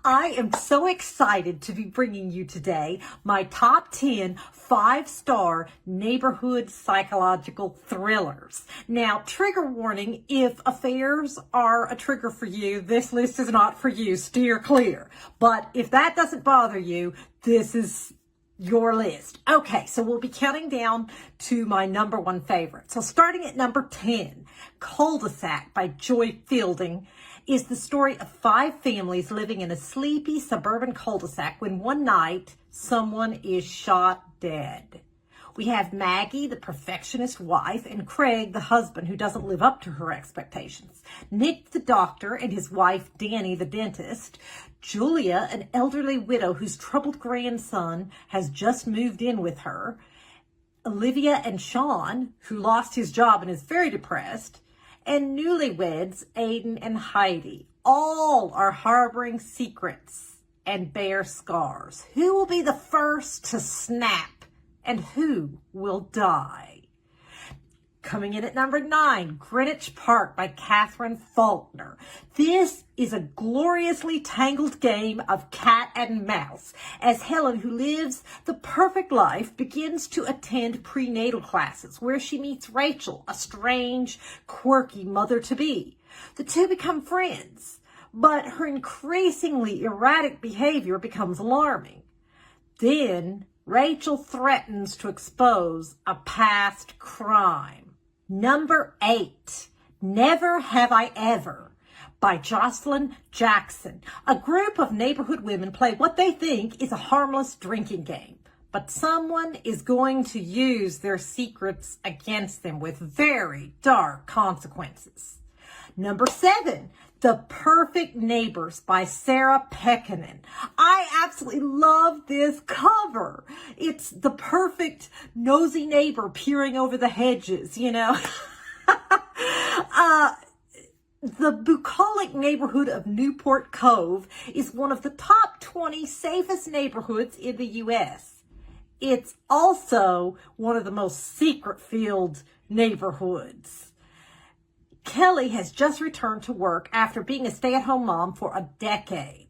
I am so excited to be bringing you today my top 10 5-star neighborhood psychological thrillers. Now, trigger warning, if affairs are a trigger for you, this list is not for you. Steer clear. But if that doesn't bother you, this is your list. Okay, so we'll be counting down to my number one favorite. So starting at number 10, Cul-de-sac by Joy Fielding is the story of 5 families living in a sleepy suburban cul-de-sac when one night someone is shot dead. We have Maggie, the perfectionist wife, and Craig, the husband who doesn't live up to her expectations. Nick, the doctor, and his wife, Danny, the dentist. Julia, an elderly widow whose troubled grandson has just moved in with her. Olivia and Sean, who lost his job and is very depressed. And newlyweds, Aiden and Heidi. All are harboring secrets and bear scars. Who will be the first to snap? And who will die? Coming in at number 9, Greenwich Park by Catherine Faulkner. This is a gloriously tangled game of cat and mouse as Helen, who lives the perfect life, begins to attend prenatal classes where she meets Rachel, a strange, quirky mother-to-be. The two become friends, but her increasingly erratic behavior becomes alarming. Then Rachel threatens to expose a past crime. Number 8, Never Have I Ever by Jocelyn Jackson. A group of neighborhood women play what they think is a harmless drinking game, but someone is going to use their secrets against them with very dark consequences. Number 7, The Perfect Neighbors by Sarah Pekkanen. I absolutely love this cover. It's the perfect nosy neighbor peering over the hedges, you know. The bucolic neighborhood of Newport Cove is one of the top 20 safest neighborhoods in the U.S. It's also one of the most secret-filled neighborhoods. Kelly has just returned to work after being a stay-at-home mom for a decade.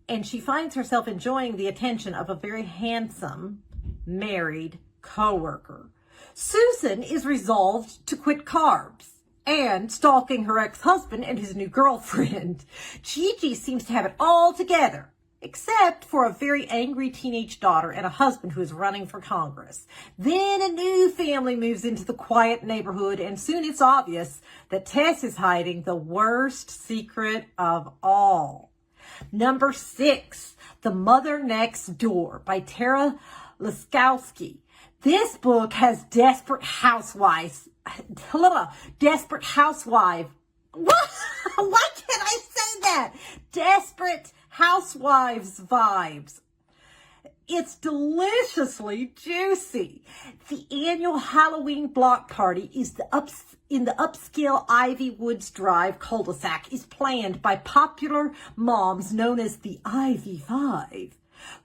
And she finds herself enjoying the attention of a very handsome, married coworker. Susan is resolved to quit carbs and stalking her ex-husband and his new girlfriend. Gigi seems to have it all together, except for a very angry teenage daughter and a husband who is running for Congress. Then a new family moves into the quiet neighborhood, and soon it's obvious that Tess is hiding the worst secret of all. Number 6, The Mother Next Door by Tara Laskowski. This book has desperate housewife. Why can't I say that? Desperate housewives vibes. It's deliciously juicy. The annual Halloween block party is in the upscale Ivy Woods Drive cul-de-sac is planned by popular moms known as the Ivy Five.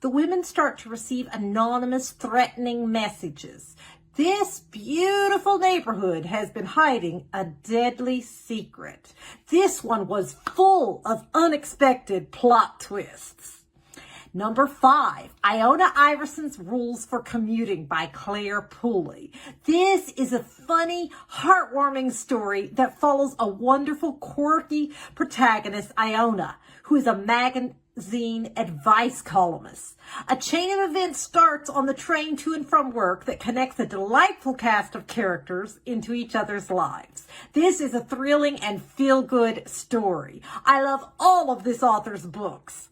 The women start to receive anonymous threatening messages. This beautiful neighborhood has been hiding a deadly secret. This one was full of unexpected plot twists. Number 5, Iona Iverson's Rules for Commuting by Claire Pooley. This is a funny, heartwarming story that follows a wonderful, quirky protagonist, Iona, who is a magazine advice columnist. A chain of events starts on the train to and from work that connects a delightful cast of characters into each other's lives. This is a thrilling and feel-good story. I love all of this author's books.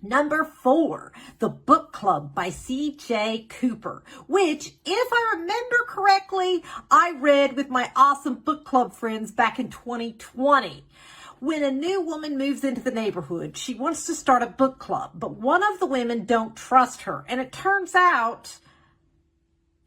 Number 4, The Book Club by C.J. Cooper, which, if I remember correctly, I read with my awesome book club friends back in 2020. When a new woman moves into the neighborhood, she wants to start a book club, but one of the women don't trust her. And it turns out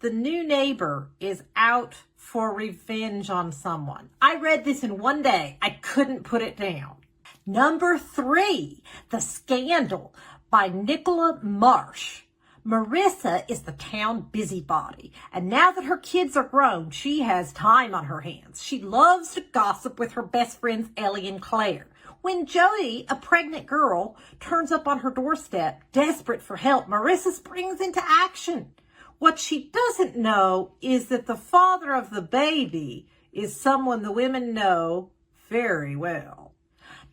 the new neighbor is out for revenge on someone. I read this in one day. I couldn't put it down. Number 3, The Scandal by Nicola Marsh. Marissa is the town busybody, and now that her kids are grown, she has time on her hands. She loves to gossip with her best friends Ellie and Claire. When Jody, a pregnant girl, turns up on her doorstep, desperate for help, Marissa springs into action. What she doesn't know is that the father of the baby is someone the women know very well.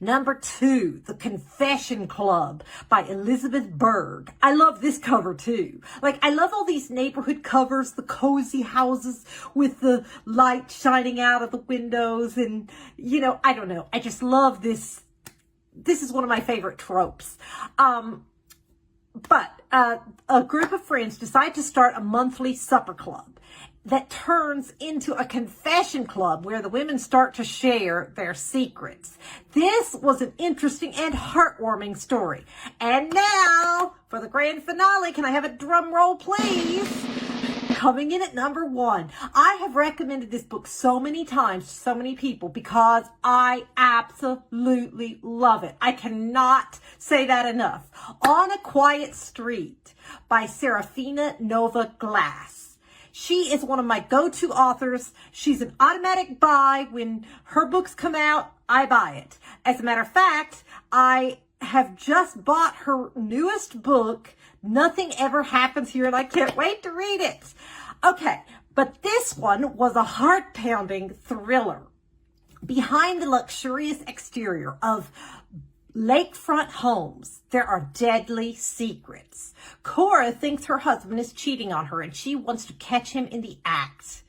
Number 2, The Confession Club by Elizabeth Berg. I love this cover too. Like, I love all these neighborhood covers, the cozy houses with the light shining out of the windows, and, you know, I don't know. I just love this. This is one of my favorite tropes. But a group of friends decide to start a monthly supper club that turns into a confession club where the women start to share their secrets. This was an interesting and heartwarming story. And now, for the grand finale, can I have a drum roll, please? Coming in at number 1. I have recommended this book so many times to so many people because I absolutely love it. I cannot say that enough. On a Quiet Street by Serafina Nova Glass. She is one of my go-to authors. She's an automatic buy. When her books come out, I buy it. As a matter of fact, I have just bought her newest book, Nothing Ever Happens Here, and I can't wait to read it. Okay, but this one was a heart-pounding thriller. Behind the luxurious exterior of lakefront homes, there are deadly secrets. Cora thinks her husband is cheating on her and she wants to catch him in the act.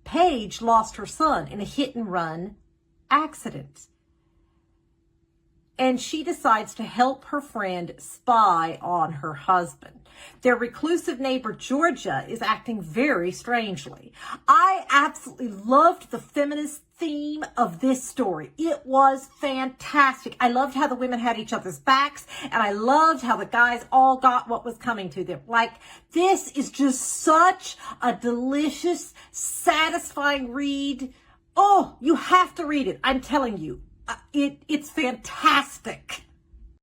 Paige lost her son in a hit-and-run accident, and she decides to help her friend spy on her husband. Their reclusive neighbor, Georgia, is acting very strangely. I absolutely loved the feminist theme of this story. It was fantastic. I loved how the women had each other's backs, and I loved how the guys all got what was coming to them. Like, this is just such a delicious, satisfying read. Oh, you have to read it. I'm telling you, it's fantastic.